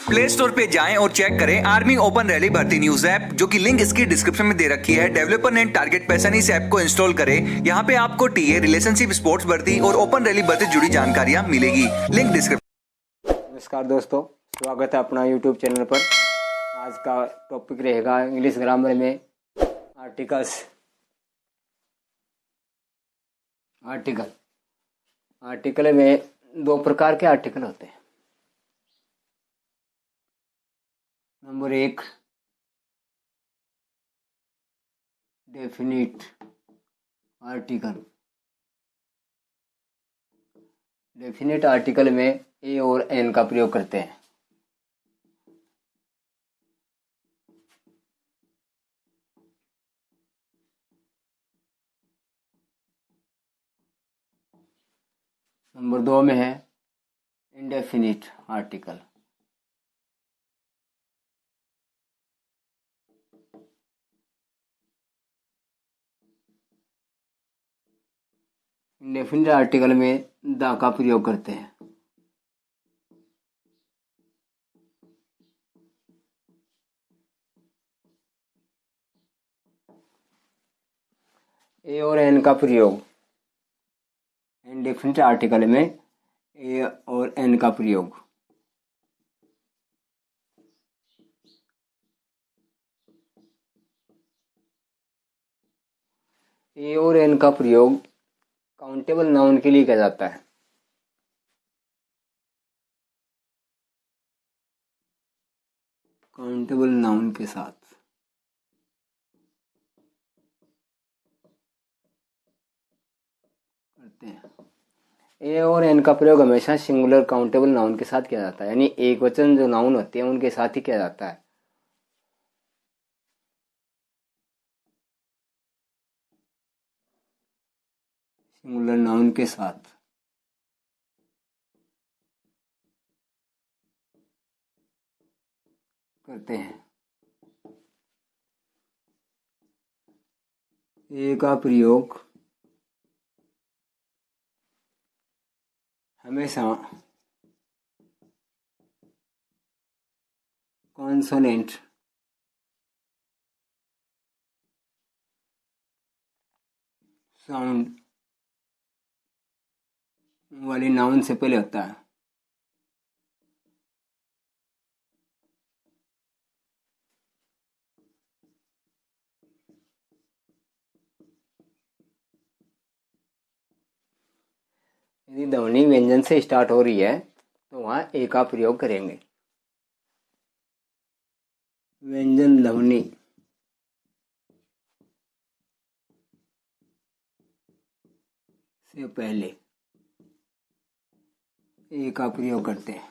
Play store पे जाएं और चेक करें आर्मी ओपन रैली भर्ती न्यूज ऐप, जो कि लिंक इसकी डिस्क्रिप्शन में दे रखी है। डेवलपर ने टारगेट पैसन इस ऐप को इंस्टॉल करें। यहाँ पे आपको टीए, रिलेशनशिप, स्पोर्ट्स भर्ती और ओपन रैली भर्ती जुड़ी जानकारियाँ मिलेगी। Link description. नमस्कार दोस्तों, स्वागत है अपना यूट्यूब चैनल पर। आज का टॉपिक रहेगा इंग्लिश ग्रामर में आर्टिकल्स। आर्टिकल में दो प्रकार के आर्टिकल होते हैं। नंबर एक, डेफिनिट आर्टिकल। डेफिनिट आर्टिकल में ए और एन का प्रयोग करते हैं। नंबर दो में है इंडेफिनिट आर्टिकल। इंडेफिनिट आर्टिकल में द का प्रयोग करते हैं। ए और एन का प्रयोग इंडेफिनिट आर्टिकल में ए और एन का प्रयोग ए और एन का प्रयोग काउंटेबल नाउन के लिए किया जाता है। काउंटेबल नाउन के साथ करते हैं। ए और एन का प्रयोग हमेशा सिंगुलर काउंटेबल नाउन के साथ किया जाता है, यानी एक वचन जो नाउन होते हैं उनके साथ ही किया जाता है। सिंगुलर नाउन के साथ करते हैं। ए का प्रयोग हमेशा कॉन्सोनेंट साउंड वाली नाउन से पहले होता है। यदि ध्वनि व्यंजन से स्टार्ट हो रही है तो वहां ए का प्रयोग करेंगे। व्यंजन ध्वनि से पहले ए का प्रयोग करते हैं।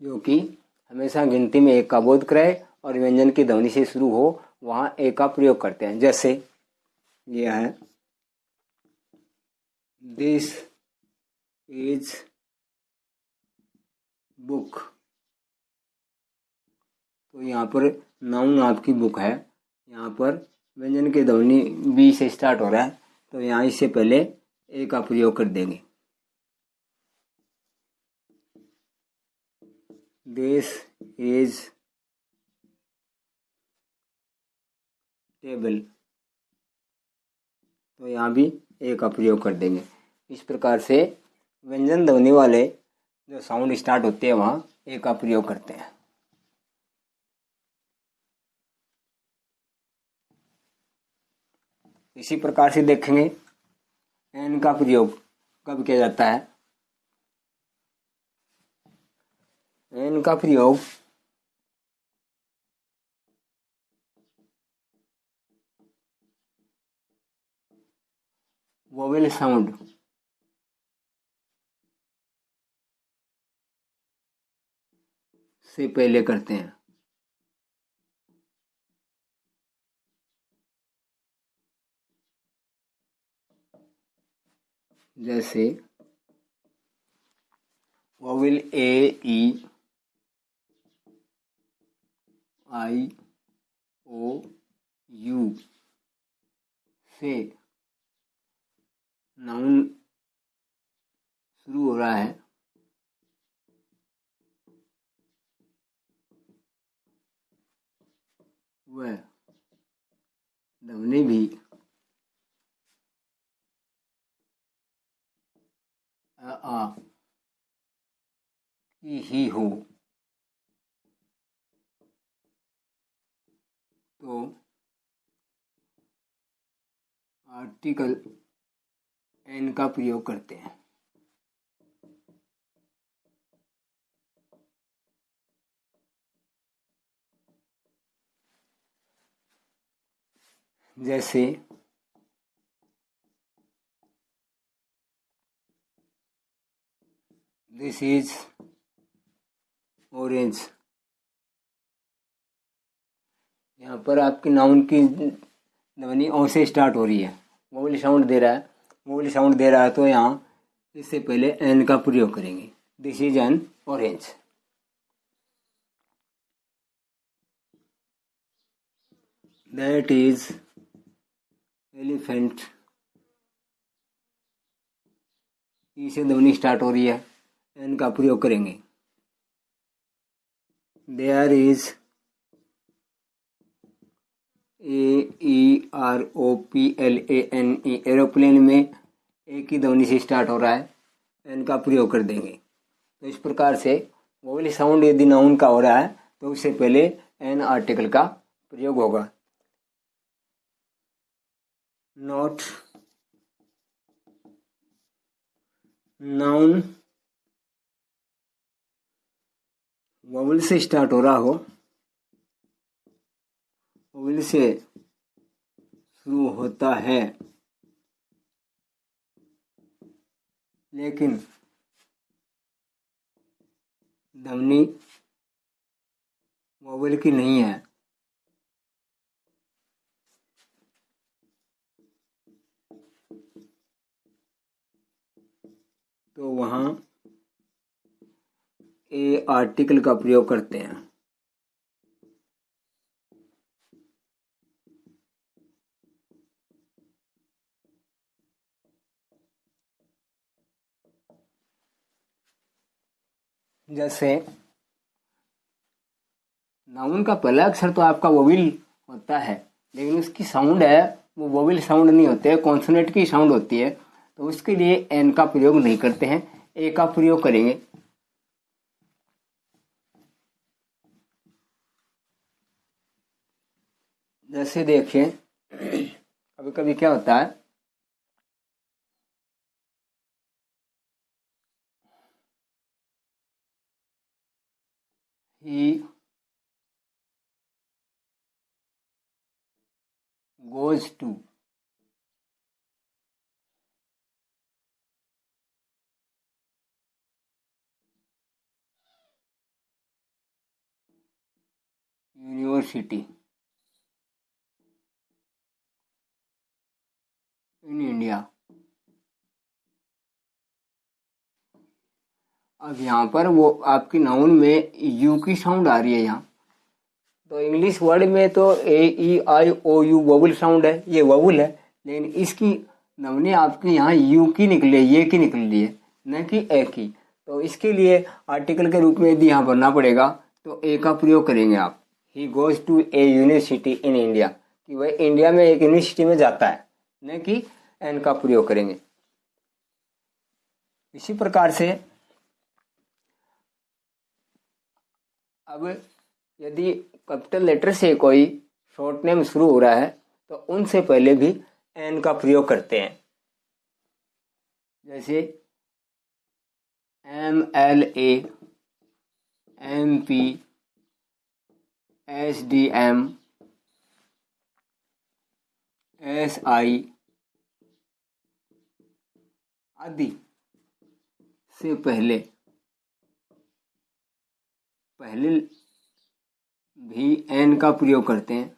जो कि हमेशा गिनती में एक का बोध कराए और व्यंजन की ध्वनि से शुरू हो, वहां ए का प्रयोग करते हैं। जैसे यह है, दिस इज बुक। तो यहाँ पर नाउन आपकी बुक है, यहाँ पर व्यंजन की ध्वनि बी से स्टार्ट हो रहा है, तो यहाँ इससे पहले ए का प्रयोग कर देंगे। दिस इज टेबल, तो यहाँ भी ए का प्रयोग कर देंगे। इस प्रकार से व्यंजन ध्वनि वाले जो साउंड स्टार्ट होते हैं वहाँ ए का प्रयोग करते हैं। इसी प्रकार से देखेंगे एन का प्रयोग कब किया जाता है। एन का प्रयोग वोवेल साउंड से पहले करते हैं। जैसे vowel A, E, I, O, U से नाउन शुरू हो रहा है वह ध्वनि भी आ की ही हो तो आर्टिकल एन का प्रयोग करते हैं। जैसे दिस इज ऑरेंज, यहाँ पर आपकी नाउन की ध्वनि ओ से स्टार्ट हो रही है, वोवल साउंड दे रहा है, वोवल साउंड दे रहा है तो यहाँ इससे पहले एन का प्रयोग करेंगे। This is an orange. That is elephant, E से ध्वनि स्टार्ट हो रही है, एन का प्रयोग करेंगे। देयर इज AEROPLANE, एरोप्लेन में ए की ध्वनि से स्टार्ट हो रहा है, एन का प्रयोग कर देंगे। तो इस प्रकार से वोवल साउंड यदि नाउन का हो रहा है तो उससे पहले एन आर्टिकल का प्रयोग होगा। नॉट नाउन वोवल से स्टार्ट हो रहा हो, वोवल से शुरू होता है लेकिन ध्वनि वोवल की नहीं है, तो वहाँ ए आर्टिकल का प्रयोग करते हैं। जैसे नाउन का पहला अक्षर तो आपका वोवल होता है, लेकिन उसकी साउंड है वो वोवल साउंड नहीं होते है, कॉन्सोनेंट की साउंड होती है, तो उसके लिए एन का प्रयोग नहीं करते हैं, ए का प्रयोग करेंगे। जैसे देखिए कभी कभी क्या होता है, he goes to, university in India. अब यहाँ पर वो आपकी नाउन में यू की साउंड आ रही है यहाँ, तो इंग्लिश वर्ड में तो AEIOU वोवल साउंड है, ये वोवल है, लेकिन इसकी ध्वनि आपके यहाँ यू की निकली है, ये की निकल रही है, न कि ए की। तो इसके लिए आर्टिकल के रूप में यदि यहाँ भरना पड़ेगा तो ए का प्रयोग करेंगे आप। He goes to a university in India, कि वह इंडिया में एक यूनिवर्सिटी में जाता है, न कि एन का प्रयोग करेंगे। इसी प्रकार से अब यदि कैपिटल लेटर से कोई शॉर्ट नेम शुरू हो रहा है तो उनसे पहले भी एन का प्रयोग करते हैं। जैसे MLA, MP, SDM, SI आदि से पहले भी एन का प्रयोग करते हैं।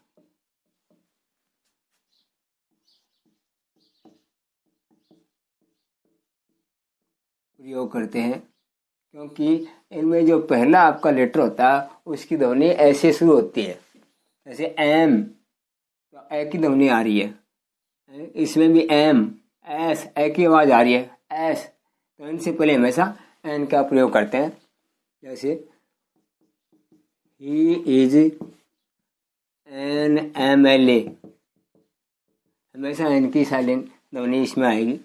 क्योंकि इनमें जो पहला आपका लेटर होता है उसकी ध्वनि ऐसे शुरू होती है, जैसे एम तो ए की ध्वनि आ रही है, इसमें भी एम एस ए की आवाज आ रही है, एस तो एन से पहले हमेशा एन का प्रयोग करते हैं। जैसे ही इज एन MLA, हमेशा एन की साइलेंट ध्वनि इसमें आएगी।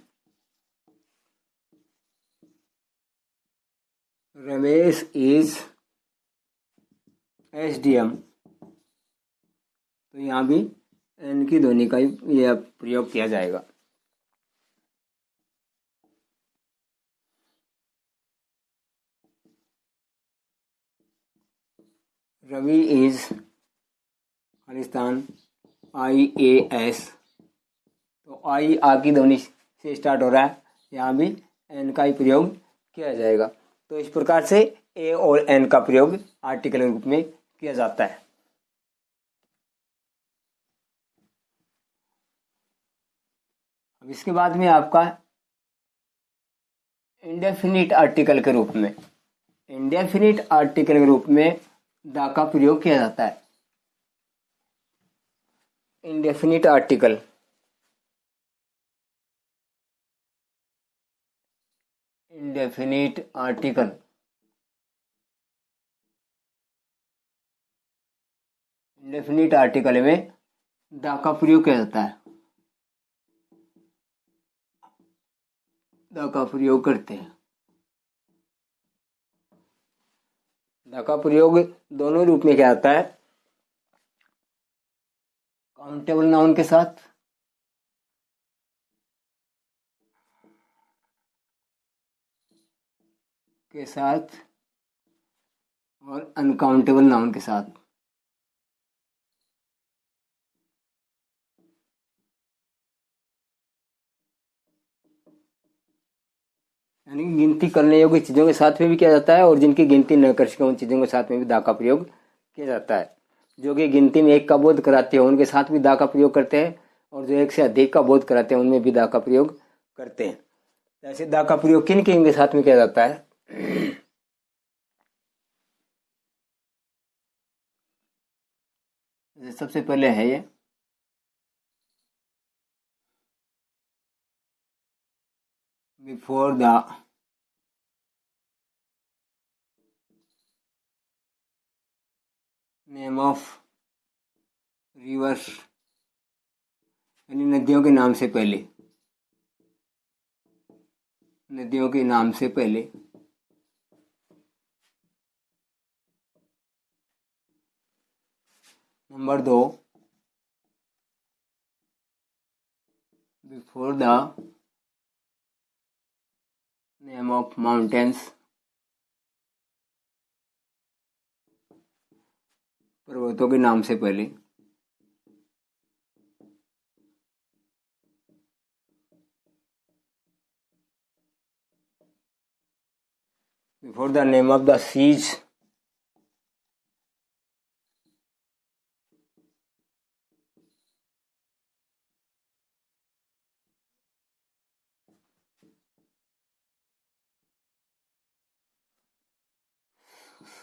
रमेश इज SDM, तो यहाँ भी एन की ध्वनि का ही यह प्रयोग किया जाएगा। रवि इज खालिस्तान IAS, तो आई आ की ध्वनि से स्टार्ट हो रहा है, यहाँ भी एन का ही प्रयोग किया जाएगा। तो इस प्रकार से ए और एन का प्रयोग आर्टिकल के रूप में किया जाता है। अब इसके बाद में आपका इंडेफिनिट आर्टिकल के रूप में, इंडेफिनिट आर्टिकल के रूप में द का प्रयोग किया जाता है। Indefinite article, indefinite article, indefinite article में द का प्रयोग किया जाता है। द का प्रयोग करते हैं। द का प्रयोग दोनों रूप में किया जाता है, काउंटेबल नाउन के साथ और अनकाउंटेबल नाउन के साथ। यानी गिनती करने योग्य चीज़ों के साथ में भी किया जाता है और जिनकी गिनती न कर सके उन चीज़ों के साथ में भी दा का प्रयोग किया जाता है। जो कि गिनती में एक का बोध कराते हैं उनके साथ भी दा का प्रयोग करते हैं, और जो एक से अधिक का बोध कराते हैं उनमें भी दा का प्रयोग करते हैं। ऐसे दा का प्रयोग किन किन के साथ में किया जाता है? सबसे पहले है ये before the name of reverse, यानी नदियों के नाम से पहले, नदियों के नाम से पहले। Number 2, before the name of mountains, पर्वतों के नाम से पहले। Before the name of the seas,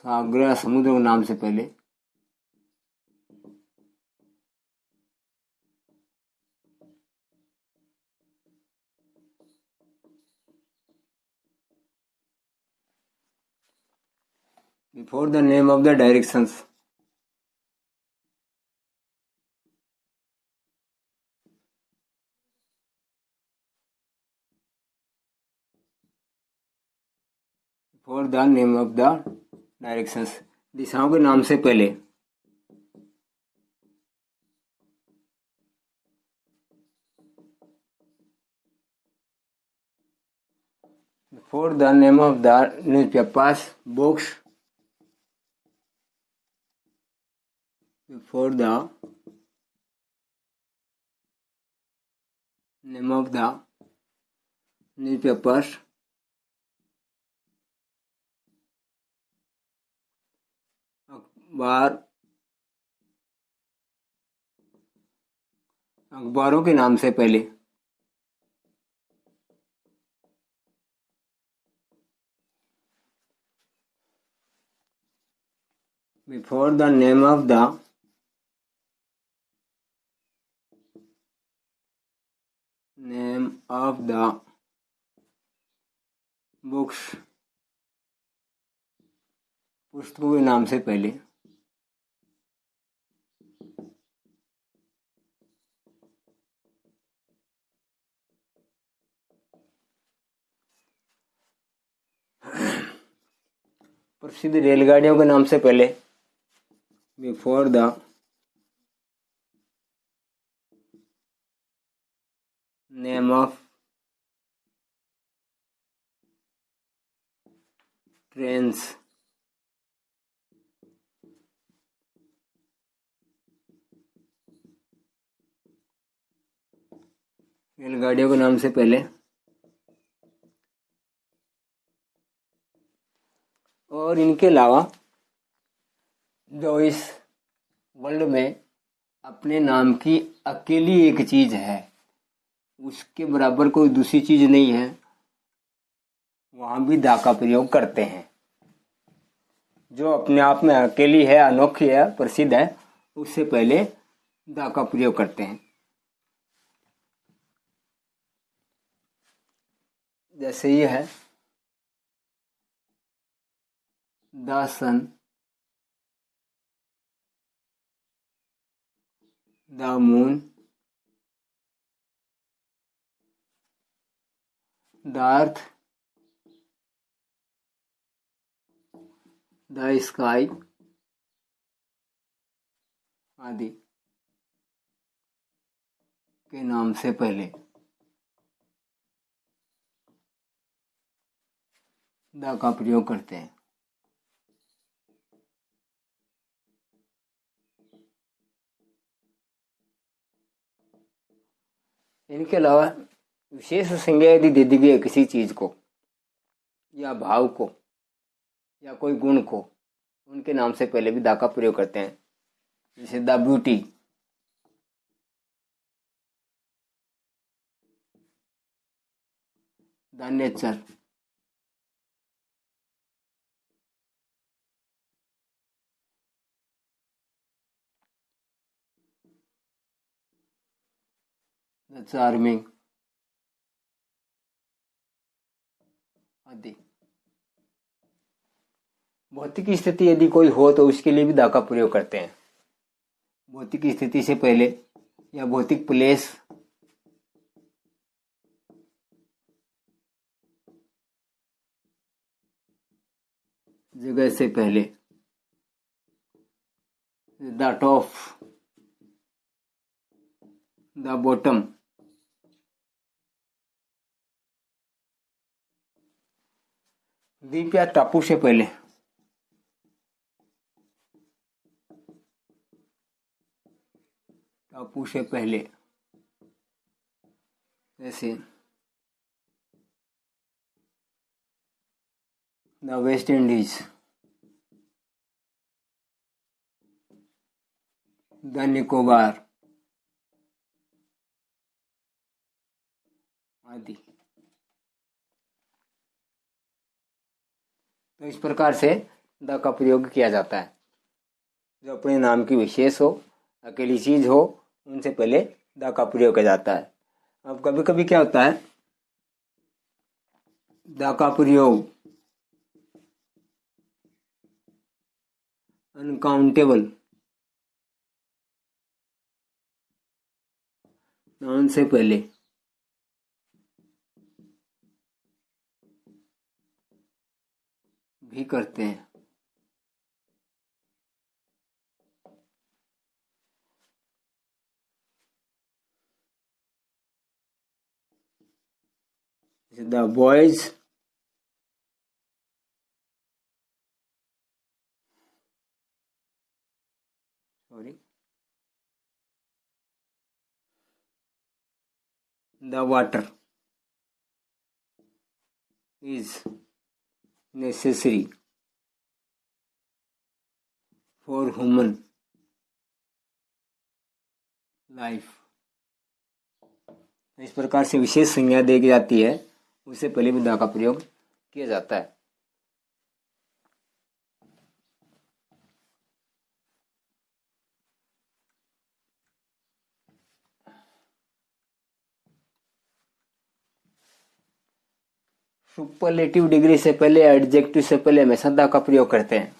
सागर समुद्र के नाम से पहले। Before the name of the directions, before the name of the directions, दिशाओं के नाम से पहले। Before the name of the newspapers books, before the name of the newspapers अखबार, अखबारों के नाम से पहले। Before the name of the books, पुस्तकों के नाम से पहले प्रसिद्ध रेलगाड़ियों के नाम से पहले before the name of trains, रेलगाड़ियों के नाम से पहले। और इनके अलावा जो इस वर्ल्ड में अपने नाम की अकेली एक चीज है, उसके बराबर कोई दूसरी चीज नहीं है, वहां भी दा का प्रयोग करते हैं। जो अपने आप में अकेली है, अनोखी है, प्रसिद्ध है, उससे पहले दा का प्रयोग करते हैं। जैसे ये है the sun, the moon, the earth, the sky आदि के नाम से पहले द का प्रयोग करते हैं। इनके अलावा विशेष संज्ञा यदि दे दी गई है किसी चीज को या भाव को या कोई गुण को, उनके नाम से पहले भी दा का प्रयोग करते हैं। जैसे the beauty, the nature, the charming आदि। भौतिक स्थिति यदि कोई हो तो उसके लिए भी दा का प्रयोग करते हैं। भौतिक स्थिति से पहले या भौतिक प्लेस, जगह से पहले द टॉप, द बॉटम, द्वीप या टापू से पहले टापू से पहले जैसे the West Indies, the Nicobar आदि। तो इस प्रकार से द का प्रयोग किया जाता है। जो अपने नाम की विशेष हो, अकेली चीज हो, उनसे पहले द का प्रयोग किया जाता है। अब कभी कभी क्या होता है, द का प्रयोग अनकाउंटेबल नाउन से पहले भी करते हैं। The boys, sorry, the water is necessary for human life. इस प्रकार से विशेष संज्ञा दी जाती है, उससे पहले भी द का प्रयोग किया जाता है। सुपरलेटिव डिग्री से पहले, एडजेक्टिव से पहले हमेशा द का प्रयोग करते हैं।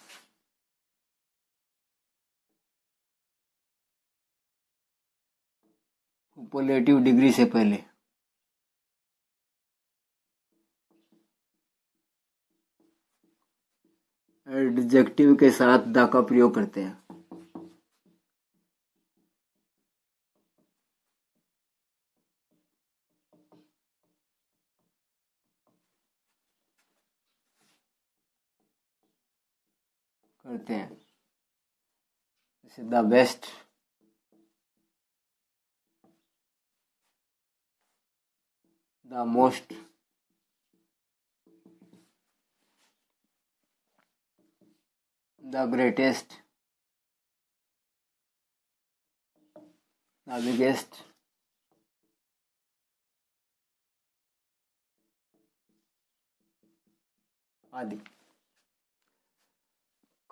सुपरलेटिव डिग्री से पहले एडजेक्टिव के साथ द का प्रयोग करते हैं। जैसे the best, the most, the greatest, the biggest, आदि।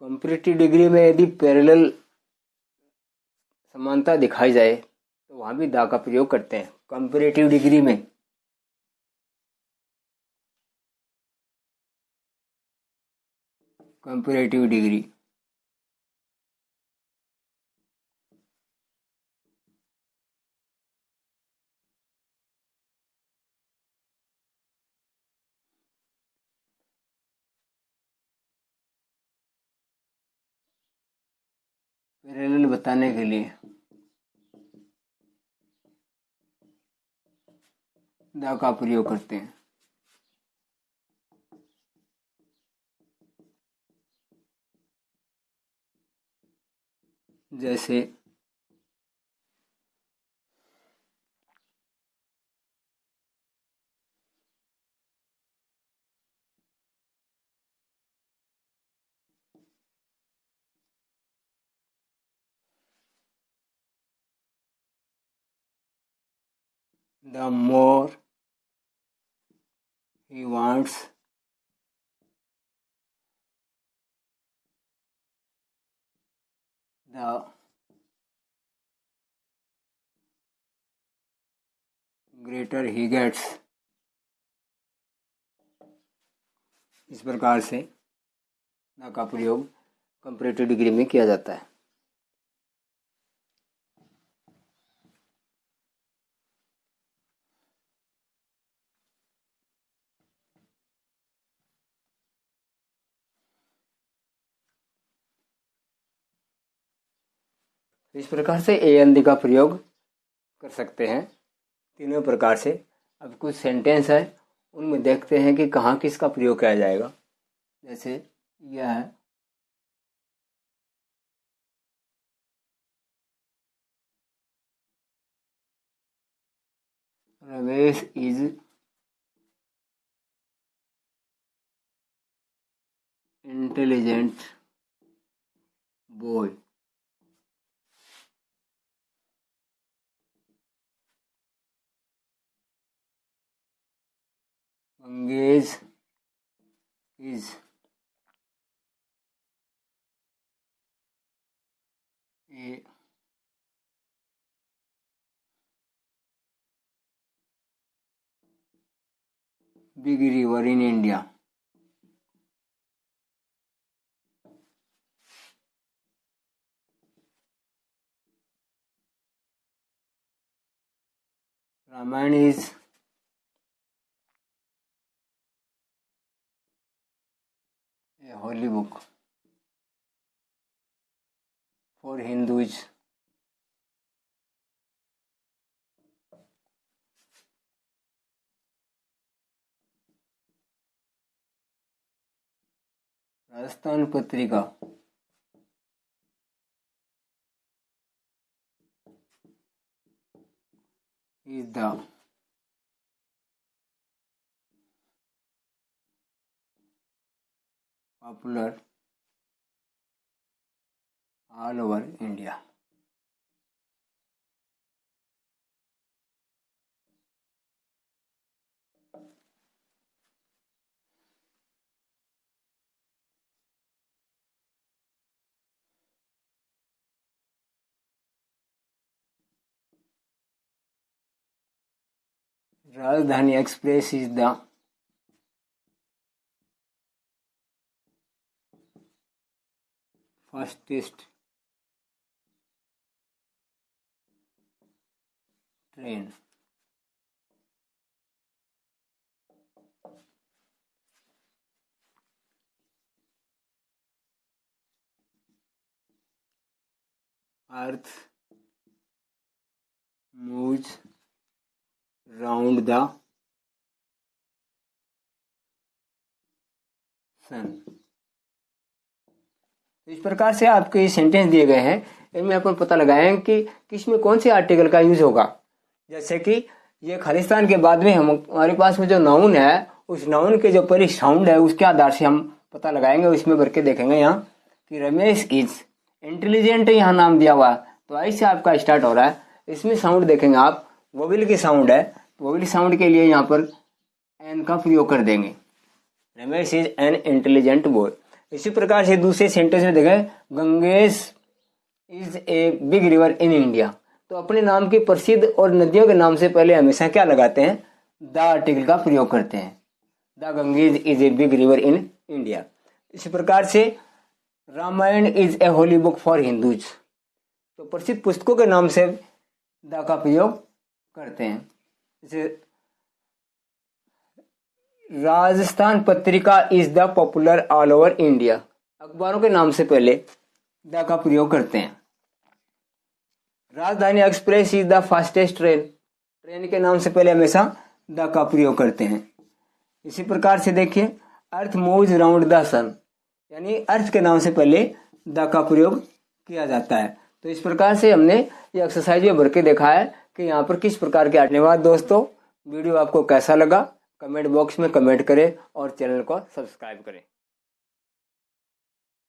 कंपैरेटिव डिग्री में यदि पैरेलल समानता दिखाई जाए तो वहां भी द का प्रयोग करते हैं। कंपैरेटिव डिग्री में कंपैरेटिव डिग्री पैरेलल बताने के लिए द का प्रयोग करते हैं। जैसे the more he wants, the greater he gets. इस प्रकार से द का प्रयोग कंपैरेटिव डिग्री में किया जाता है। इस प्रकार से ए एन दी का प्रयोग कर सकते हैं तीनों प्रकार से। अब कुछ सेंटेंस है, उनमें देखते हैं कि कहाँ किसका प्रयोग किया जाएगा। जैसे यह है, Ramesh is intelligent boy. Mangesh is a big river in India. Ramayana is a holy book for Hindus. Rajasthan Patrika is the popular all over India. Rajdhani Express is the fastest train. Earth moves round the sun. तो इस प्रकार से आपके ये sentence दिए गए हैं, इनमें अपन पता लगाएं कि किसमें कौन से आर्टिकल का यूज होगा। जैसे कि ये खालिस्तान के बाद में हमारे पास में जो नाउन है, उस नाउन के जो पहले साउंड है उसके आधार से हम पता लगाएंगे। उसमें भर के देखेंगे यहाँ कि रमेश इज इंटेलिजेंट, यहाँ नाम दिया हुआ, तो ऐसे आपका स्टार्ट हो रहा है। इसमें साउंड देखेंगे आप, वोवेल की साउंड है, तो वोवेल साउंड के लिए यहाँ पर एन का प्रयोग कर देंगे। Ramesh is an intelligent boy. इसी प्रकार से दूसरे सेंटेंस में देखें, Gangesh is a big river in India. तो अपने नाम की प्रसिद्ध और नदियों के नाम से पहले हमेशा क्या लगाते हैं, द आर्टिकल का प्रयोग करते हैं। The Ganges is a big river in India. इसी प्रकार से Ramayana is a holy book for Hindus. तो प्रसिद्ध पुस्तकों के नाम से द का प्रयोग करते हैं। जैसे Rajasthan Patrika is the popular all over India. अखबारों के नाम से पहले द का प्रयोग करते हैं। राजधानी express is the fastest train. Train के नाम से पहले हमेशा द का प्रयोग करते हैं। इसी प्रकार से देखिए, अर्थ मूव्स राउंड द सन, यानी अर्थ के नाम से पहले द का प्रयोग किया जाता है। तो इस प्रकार से हमने ये एक्सरसाइज में भर के देखा है कि यहाँ पर किस प्रकार के। धन्यवाद दोस्तों, वीडियो आपको कैसा लगा कमेंट बॉक्स में कमेंट करें और चैनल को सब्सक्राइब करें।